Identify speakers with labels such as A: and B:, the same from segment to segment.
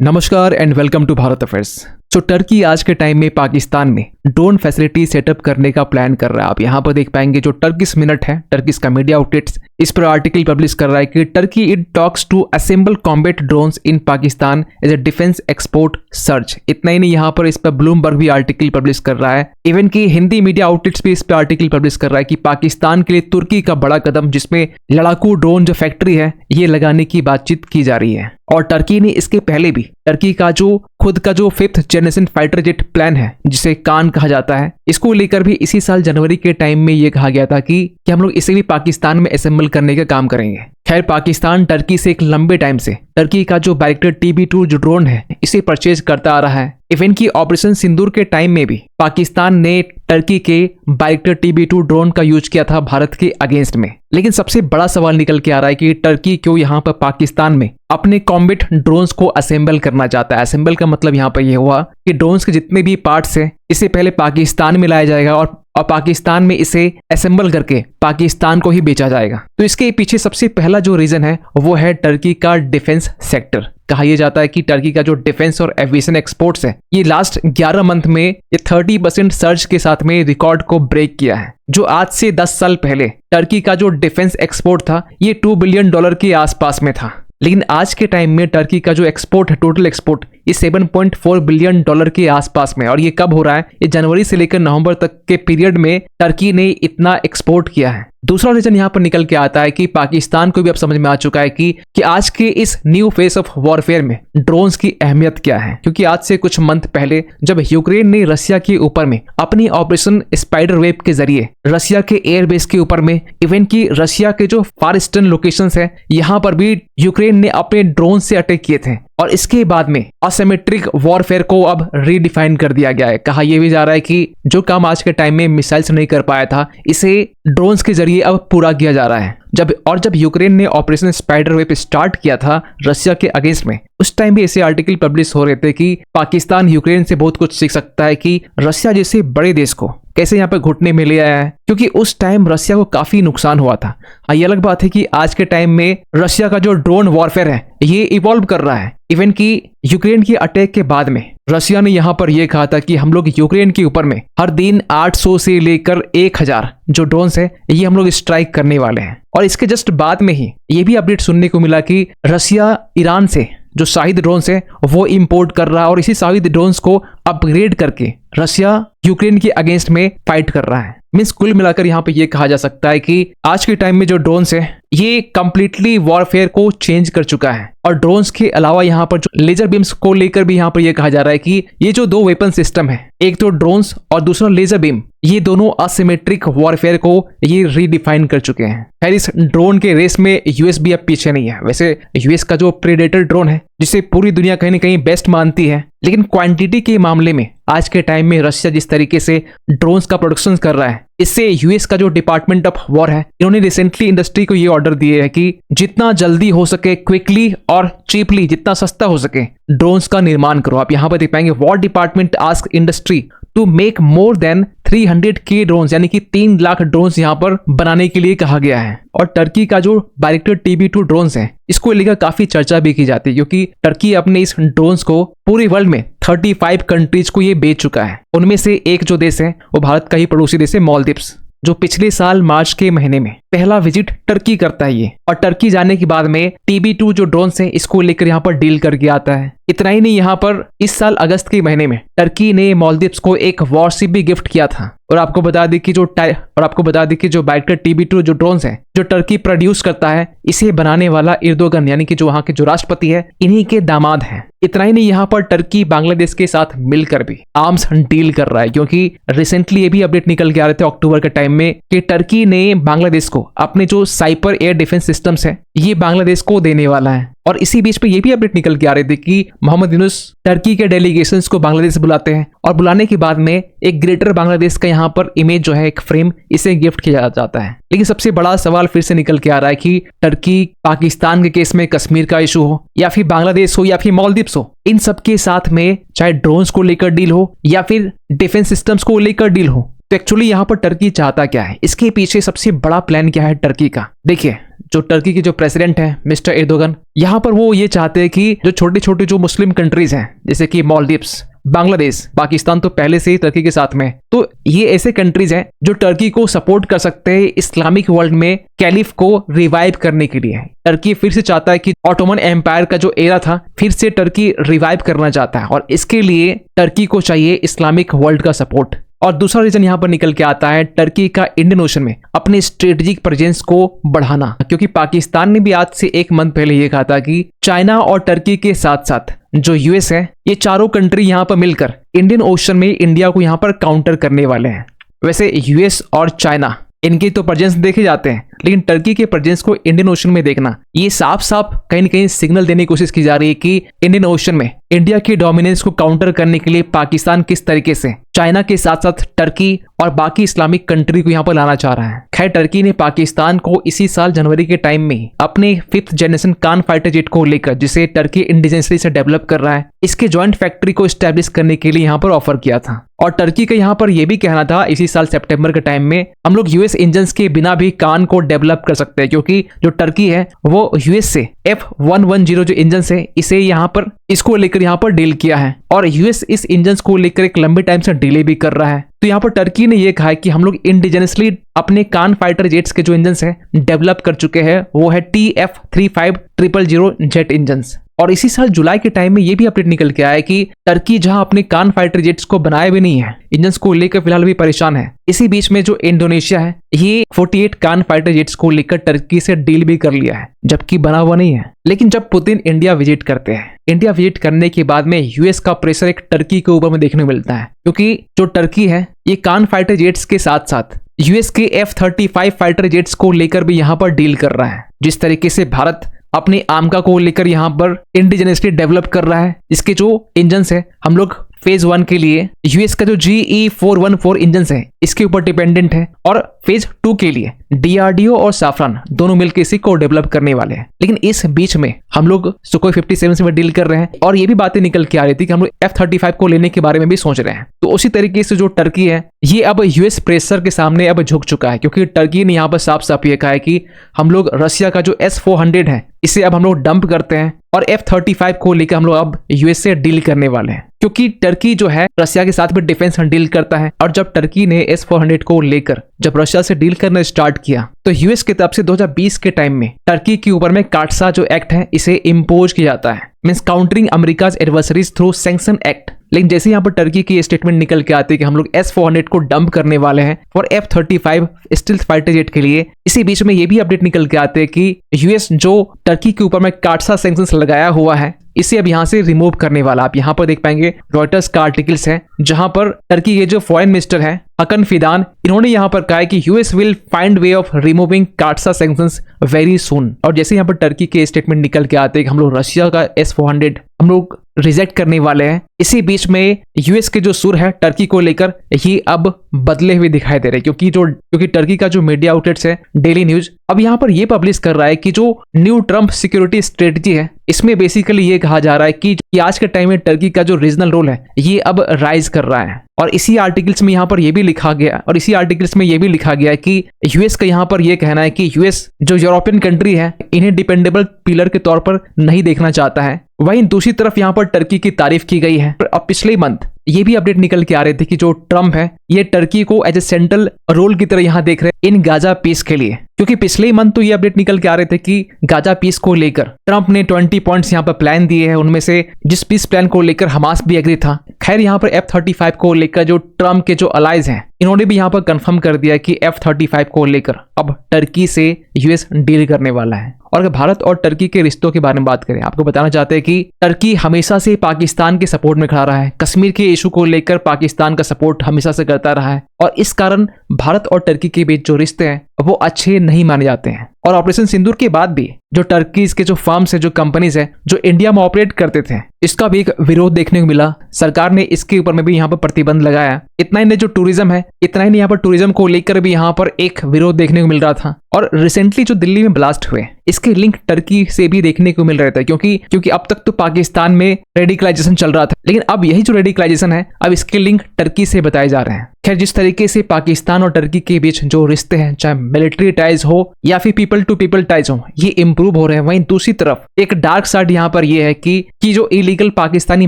A: नमस्कार and welcome to Bharat affairs. तो Turkey आज के टाइम में पाकिस्तान में ड्रोन फैसिलिटी सेटअप करने का प्लान कर रहा है। आप यहाँ पर देख पाएंगे जो टर्किश मिनट है, टर्किश का मीडिया आउटलेट्स इस पर आर्टिकल पब्लिश कर रहा है कि Turkey it talks to assemble combat drones in Pakistan as a defence export search. इतना ही नहीं, यहाँ पर इस पर ब्लूमबर्ग भी आर्टिकल पब्लिश कर रहा है। इवन की हिंदी मीडिया आउटलेट्स भी इस पर आर्टिकल पब्लिश कर रहा है कि पाकिस्तान के लिए तुर्की का बड़ा कदम, जिसमें लड़ाकू ड्रोन जो फैक्ट्री है ये लगाने की बातचीत की जा रही है। और टर्की ने इसके पहले भी टर्की का जो खुद का जो 5th generation fighter jet plan है, जिसे कान कहा जाता है, इसको लेकर भी इसी साल जनवरी के टाइम में ये कहा गया था कि हम लोग इसे भी पाकिस्तान में असेंबल करने का काम करेंगे। खैर, पाकिस्तान टर्की से एक लंबे टाइम से टर्की का जो बाइरेक्टर TB2 जो ड्रोन है इसे परचेज करता आ रहा है। इवन की ऑपरेशन सिंदूर के टाइम में भी पाकिस्तान ने टर्की के बाइरेक्टर TB2 ड्रोन का यूज किया था भारत के अगेंस्ट में। लेकिन सबसे बड़ा सवाल निकल के आ रहा है कि टर्की क्यों यहाँ पर पाकिस्तान में अपने कॉम्बैट ड्रोन्स को असेंबल करना चाहता है। असेंबल का मतलब यहाँ पर यह हुआ कि ड्रोन्स के जितने भी पार्ट्स हैं इसे पहले पाकिस्तान में लाया जाएगा और पाकिस्तान में इसे असेंबल करके पाकिस्तान को ही बेचा जाएगा। तो इसके पीछे सबसे पहला जो रीजन है वो है टर्की का डिफेंस सेक्टर। कहा यह जाता है कि टर्की का जो डिफेंस और एविएशन एक्सपोर्ट्स है ये लास्ट 11 मंथ में ये 30% सर्ज के साथ में रिकॉर्ड को ब्रेक किया है। जो आज से 10 साल पहले टर्की का जो डिफेंस एक्सपोर्ट था ये $2 बिलियन के आसपास में था। लेकिन आज के टाइम में टर्की का जो एक्सपोर्ट है, टोटल एक्सपोर्ट, ये $7.4 बिलियन के आसपास में। और ये कब हो रहा है? ये जनवरी से लेकर नवंबर तक के पीरियड में टर्की ने इतना एक्सपोर्ट किया है। दूसरा रीजन यहाँ पर निकल के आता है कि पाकिस्तान को भी अब समझ में आ चुका है कि आज के इस न्यू फेस ऑफ वॉरफेयर में ड्रोन्स की अहमियत क्या है। क्योंकि आज से कुछ मंथ पहले जब यूक्रेन ने रसिया के ऊपर में अपनी ऑपरेशन स्पाइडर वेब के जरिए रसिया के एयरबेस के ऊपर में, इवन की रसिया के जो फार ईस्टर्न लोकेशंस है यहाँ पर भी यूक्रेन ने अपने ड्रोन से अटैक किए थे। और इसके बाद में असिमेट्रिक वॉरफेयर को अब रीडिफाइन कर दिया गया है। कहा यह भी जा रहा है कि जो काम आज के टाइम में मिसाइल्स नहीं कर पाया था इसे ड्रोन्स के जरिए अब पूरा किया जा रहा है। जब यूक्रेन ने ऑपरेशन स्पाइडर वेब स्टार्ट किया था रसिया के अगेंस्ट में, उस टाइम भी ऐसे आर्टिकल पब्लिश हो रहे थे कि पाकिस्तान यूक्रेन से बहुत कुछ सीख सकता है कि रसिया जैसे बड़े देश को कैसे यहाँ पे घुटने में ले आया है। क्योंकि उस टाइम रसिया को काफी नुकसान हुआ था। हाँ, ये अलग बात है कि आज के टाइम में रसिया का जो ड्रोन वॉरफेयर है ये इवॉल्व कर रहा है। इवन की यूक्रेन की अटैक के बाद में रसिया ने यहाँ पर यह कहा था कि हम लोग यूक्रेन के ऊपर में हर दिन 800 से लेकर 1000 जो ड्रोन्स है ये हम लोग स्ट्राइक करने वाले हैं। और इसके जस्ट बाद में ही ये भी अपडेट सुनने को मिला कि रसिया ईरान से जो शाहिद ड्रोन्स है वो इंपोर्ट कर रहा है और इसी शाहिद ड्रोन्स को अपग्रेड करके रसिया यूक्रेन के अगेंस्ट में फाइट कर रहा है। मींस कुल मिलाकर यहाँ पे ये कहा जा सकता है कि आज के टाइम में जो ड्रोन्स है ये कंप्लीटली वॉरफेयर को चेंज कर चुका है। और ड्रोन्स के अलावा यहाँ पर जो लेजर बीम्स को लेकर भी यहाँ पर ये कहा जा रहा है कि ये जो दो वेपन सिस्टम है, एक तो ड्रोन्स और दूसरा लेजर बीम, ये दोनों असिमेट्रिक वॉरफेयर को ये रीडिफाइन कर चुके हैं। खैर, इस ड्रोन के रेस में यूएस भी अब पीछे नहीं है। वैसे यूएस का जो प्रेडेटर ड्रोन है जिसे पूरी दुनिया कहीं ना कहीं बेस्ट मानती है, लेकिन क्वांटिटी के मामले में आज के टाइम में रशिया जिस तरीके से ड्रोन्स का प्रोडक्शन कर रहा है, इससे यूएस का जो डिपार्टमेंट ऑफ वॉर है इन्होंने रिसेंटली इंडस्ट्री को ये ऑर्डर दिए है कि जितना जल्दी हो सके, क्विकली और चीपली, जितना सस्ता हो सके ड्रोन्स का निर्माण करो। आप यहाँ पर देख पाएंगे war department ask industry to make more than 300K drones, यानी कि 3 लाख ड्रोन्स यहाँ पर बनाने के लिए कहा गया है। और टर्की का जो बाइरेक्टर TB2 ड्रोन्स है इसको लेकर काफी चर्चा भी की जाती है, क्योंकि टर्की अपने इस ड्रोन्स को पूरे वर्ल्ड में 35 कंट्रीज को ये बेच चुका है। उनमें से एक जो देश है वो भारत का ही पड़ोसी देश है, मालदीव्स, जो पिछले साल मार्च के महीने में पहला विजिट टर्की करता है ये। और टर्की जाने के बाद में TB2 जो ड्रोन्स है इसको लेकर यहाँ पर डील करके आता है। इतना ही नहीं, यहाँ पर इस साल अगस्त के महीने में टर्की ने मालदीव्स को एक वॉरशिप भी गिफ्ट किया था। और आपको बता दें कि जो बाइरेक्टर TB2 जो ड्रोन्स है जो टर्की प्रोड्यूस करता है, इसे बनाने वाला एर्दोगन, यानी कि जो वहाँ के जो राष्ट्रपति है, इन्हीं के दामाद हैं। इतना ही नहीं, यहाँ पर टर्की बांग्लादेश के साथ मिलकर भी आर्म्स डील कर रहा है। क्योंकि रिसेंटली ये भी अपडेट निकल के आ रहे थे अक्टूबर के टाइम में कि टर्की ने बांग्लादेश को अपने जो साइपर एयर डिफेंस सिस्टम्स है ये बांग्लादेश को देने वाला है। और इसी बीच पे ये भी अपडेट निकल के आ रहे थे कि मोहम्मद यूनुस टर्की के डेलीगेशंस को बांग्लादेश बुलाते हैं और बुलाने के बाद में एक ग्रेटर बांग्लादेश का यहाँ पर इमेज जो है, एक फ्रेम, इसे गिफ्ट किया जाता है। लेकिन सबसे बड़ा सवाल फिर से निकल के आ रहा है कि टर्की पाकिस्तान के केस में कश्मीर का इशू हो या फिर बांग्लादेश हो या फिर मालदीव्स हो, इन सब के साथ में चाहे ड्रोन्स को लेकर डील हो या फिर डिफेंस सिस्टम्स को लेकर डील हो, तो एक्चुअली यहाँ पर टर्की चाहता क्या है, इसके पीछे सबसे बड़ा प्लान क्या है टर्की का। देखिए, जो टर्की के जो प्रेसिडेंट हैं मिस्टर एर्दोगन, यहाँ पर वो ये चाहते हैं कि जो छोटे छोटे जो मुस्लिम कंट्रीज हैं जैसे कि मालदीव्स, बांग्लादेश, पाकिस्तान तो पहले से ही टर्की के साथ में, तो ये ऐसे कंट्रीज हैं जो टर्की को सपोर्ट कर सकते हैं इस्लामिक वर्ल्ड में कैलिफ को रिवाइव करने के लिए। टर्की फिर से चाहता है कि ऑटोमन एम्पायर का जो एरा था फिर से टर्की रिवाइव करना चाहता है और इसके लिए टर्की को चाहिए इस्लामिक वर्ल्ड का सपोर्ट। और दूसरा रीजन यहाँ पर निकल के आता है टर्की का इंडियन ओशन में अपने स्ट्रेटेजिक प्रेजेंस को बढ़ाना, क्योंकि पाकिस्तान ने भी आज से 1 मंथ पहले ये कहा था कि चाइना और टर्की के साथ साथ जो यूएस है, ये चारों कंट्री यहाँ पर मिलकर इंडियन ओशन में इंडिया को यहाँ पर काउंटर करने वाले हैं। वैसे यूएस और चाइना इनके तो प्रेजेंस देखे जाते हैं, लेकिन टर्की के प्रेजेंस को इंडियन ओशन में देखना ये साफ साफ कहीं न कहीं सिग्नल देने की कोशिश की जा रही है कि इंडियन ओशन में इंडिया की डोमिनेंस को काउंटर करने के लिए पाकिस्तान किस तरीके से चाइना के साथ साथ टर्की और बाकी इस्लामिक कंट्री को यहाँ पर लाना चाह रहा है। खैर, टर्की ने पाकिस्तान को इसी साल जनवरी के टाइम में अपने 5th जनरेशन कान फाइटर जेट को लेकर, जिसे टर्की इंडिजिनसली से डेवलप कर रहा है, इसके ज्वाइंट फैक्ट्री को स्टैब्लिश करने के लिए यहाँ पर ऑफर किया था। और टर्की का यहाँ पर यह भी कहना था इसी साल सितंबर के टाइम में हम लोग यूएस इंजन के बिना भी कान को डेवलप कर सकते हैं, क्योंकि जो टर्की है वो यूएस से F110 जो इंजन है इसे यहाँ पर इसको लेकर यहाँ पर डील किया है और यूएस इस इंजन को लेकर एक लंबे टाइम से डिले भी कर रहा है। तो यहाँ पर टर्की ने यह कहा है कि हम लोग इंडिजिनसली अपने कान फाइटर जेट्स के जो इंजन है डेवलप कर चुके हैं, वो है TF35000 जेट इंजन। और इसी साल जुलाई के टाइम में ये भी अपडेट निकल के आया है कि टर्की जहां अपने कान फाइटर जेट्स को बनाए भी नहीं है, इंजन को लेकर फिलहाल भी परेशान है। इसी बीच में जो इंडोनेशिया है ये 48 कान फाइटर जेट्स को लेकर टर्की से डील भी कर लिया है, जबकि बना हुआ नहीं है। लेकिन जब पुतिन इंडिया विजिट करते हैं, इंडिया विजिट करने के बाद में यूएस का प्रेशर एक टर्की के ऊपर में देखने को मिलता है, क्योंकि जो टर्की है ये कान फाइटर जेट्स के साथ साथ यूएस के F-35 फाइटर जेट्स को लेकर भी यहाँ पर डील कर रहा है। जिस तरीके से भारत अपनी आमका को लेकर यहाँ पर इंडिजिनसली डेवलप कर रहा है, इसके जो इंजन है हम लोग फेज 1 के लिए यूएस का जो GE414 इंजन है इसके ऊपर डिपेंडेंट है और फेज 2 के लिए DRDO और साफरान दोनों मिलकर इसी को डेवलप करने वाले हैं। लेकिन इस बीच में हम लोग सुखोई 57 से डील कर रहे हैं और ये भी बातें निकल के आ रही थी कि हम लोग F-35 को लेने के बारे में भी सोच रहे हैं। तो उसी तरीके से जो टर्की है ये अब यूएस प्रेशर के सामने अब झुक चुका है, क्योंकि टर्की ने यहाँ पर साफ साफ ये कहा है कि हम लोग रशिया का जो S-400 है इसे अब हम लोग डंप करते हैं और F-35 को लेकर हम लोग अब यूएस से डील करने वाले हैं, क्योंकि टर्की जो है रशिया के साथ भी डिफेंस डील करता है। और जब टर्की ने S-400 को लेकर जब रशिया से डील करना स्टार्ट किया तो यूएस की तरफ से 2020 के टाइम में टर्की के ऊपर में काटसा जो एक्ट है इसे इम्पोज किया जाता है, means countering America's adversaries through sanction act. लेकिन जैसे यहाँ पर टर्की की स्टेटमेंट निकल के आती है कि हम लोग S-400 को डंप करने वाले हैं और F-35 स्टील्थ फाइटर जेट के लिए, इसी बीच में ये भी अपडेट निकल के आते हैं कि यूएस जो टर्की के ऊपर में काटसा सैंक्शंस लगाया हुआ है इसे अब यहाँ से रिमूव करने वाला। आप यहाँ पर देख पाएंगे रॉयटर्स का आर्टिकल्स है जहां पर टर्की के जो फॉरेन मिनिस्टर है हकन फिदान, इन्होंने यहाँ पर कहा है कि US will find way of removing काटसा sanctions very soon. और जैसे यहाँ पर टर्की के स्टेटमेंट निकल के आते हैं कि हम लोग रशिया का S-400 हम लोग रिजेक्ट करने वाले हैं, इसी बीच में यूएस के जो सुर है टर्की को लेकर ये अब बदले हुए दिखाई दे रहे हैं, क्योंकि टर्की का जो मीडिया आउटलेट्स है डेली न्यूज अब यहाँ पर ये पब्लिश कर रहा है कि जो न्यू ट्रम्प सिक्योरिटी स्ट्रेटजी है इसमें बेसिकली ये कहा जा रहा है कि आज के टाइम में टर्की का जो रीजनल रोल है ये अब राइज कर रहा है। और इसी आर्टिकल्स में यहाँ पर ये भी लिखा गया है कि यूएस का यहाँ पर ये कहना है कि यूएस जो यूरोपियन कंट्री है इन्हें डिपेंडेबल पिलर के तौर पर नहीं देखना चाहता है। वहीं दूसरी तरफ यहाँ पर टर्की की तारीफ की गई है। अब पिछले मंथ ये भी अपडेट निकल के आ रहे थे कि जो ट्रम्प है ये टर्की को एज ए सेंट्रल रोल की तरह यहाँ देख रहे हैं इन गाजा पीस के लिए, क्योंकि पिछले मंथ तो ये अपडेट निकल के आ रहे थे कि गाजा पीस को लेकर ट्रम्प ने 20 पॉइंट्स यहाँ पर प्लान दिए हैं, उनमें से जिस पीस प्लान को लेकर हमास भी एग्री था। खैर यहाँ पर F-35 को लेकर जो ट्रम्प के जो अलाइज हैं इन्होंने भी यहाँ पर कंफर्म कर दिया कि F-35 को लेकर अब टर्की से यूएस डील करने वाला है। और अगर भारत और टर्की के रिश्तों के बारे में बात करें, आपको बताना चाहते हैं कि टर्की हमेशा से पाकिस्तान के सपोर्ट में खड़ा रहा है, कश्मीर के इशू को लेकर पाकिस्तान का सपोर्ट हमेशा से करता रहा है और इस कारण भारत और टर्की के बीच जो रिश्ते हैं वो अच्छे नहीं माने जाते हैं। और ऑपरेशन सिंदूर के बाद भी जो टर्की के जो फर्म्स है, जो कंपनीज है जो इंडिया में ऑपरेट करते थे, इसका भी एक विरोध देखने को मिला। सरकार ने इसके ऊपर में भी यहाँ पर प्रतिबंध लगाया। इतना ही नहीं, जो टूरिज्म है, इतना ही नहीं, यहाँ पर टूरिज्म को लेकर भी यहाँ पर एक विरोध देखने को मिल रहा था। और रिसेंटली जो दिल्ली में ब्लास्ट हुए इसके लिंक टर्की से भी देखने को मिल रहे थे, क्योंकि अब तक तो पाकिस्तान में रेडिकलाइजेशन चल रहा था, लेकिन अब यही जो रेडिकलाइजेशन है अब इसके लिंक टर्की से बताए जा रहे हैं। खैर, जिस तरीके से पाकिस्तान और टर्की के बीच जो रिश्ते हैं, चाहे मिलिट्री टाइज हो या फिर पीपल टू पीपल टाइज हो, ये इंप्रूव हो रहे हैं, वहीं दूसरी तरफ एक डार्क साइड यहाँ पर ये है कि जो इलीगल पाकिस्तानी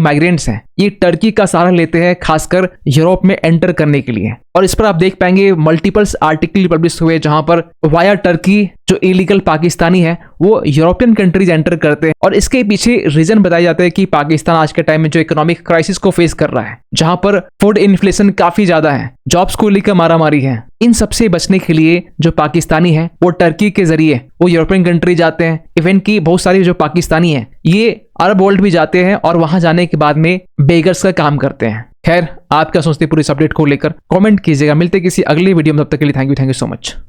A: माइग्रेंट्स हैं ये टर्की का सहारा लेते हैं, खासकर यूरोप में एंटर करने के लिए। और इस पर आप देख पाएंगे मल्टीपल्स आर्टिकल पब्लिश हुए जहां पर वाया टर्की जो इलीगल पाकिस्तानी है वो यूरोपियन कंट्रीज एंटर करते हैं। और इसके पीछे रीजन बताया जाता है कि पाकिस्तान आज के टाइम में जो इकोनॉमिक क्राइसिस को फेस कर रहा है, जहां पर फूड इन्फ्लेशन काफी ज्यादा है, जॉब्स को लेकर मारामारी है, इन सब से बचने के लिए जो पाकिस्तानी है वो टर्की के जरिए वो यूरोपियन कंट्री जाते हैं। इवन की बहुत सारी जो पाकिस्तानी है ये अरब वर्ल्ड भी जाते हैं और वहां जाने के बाद में बेगर्स का काम करते हैं। खैर, आप क्या सोचते हैं पूरी इस अपडेट को लेकर कमेंट कीजिएगा। मिलते किसी अगली वीडियो में, तब तक के लिए थैंक यू सो मच।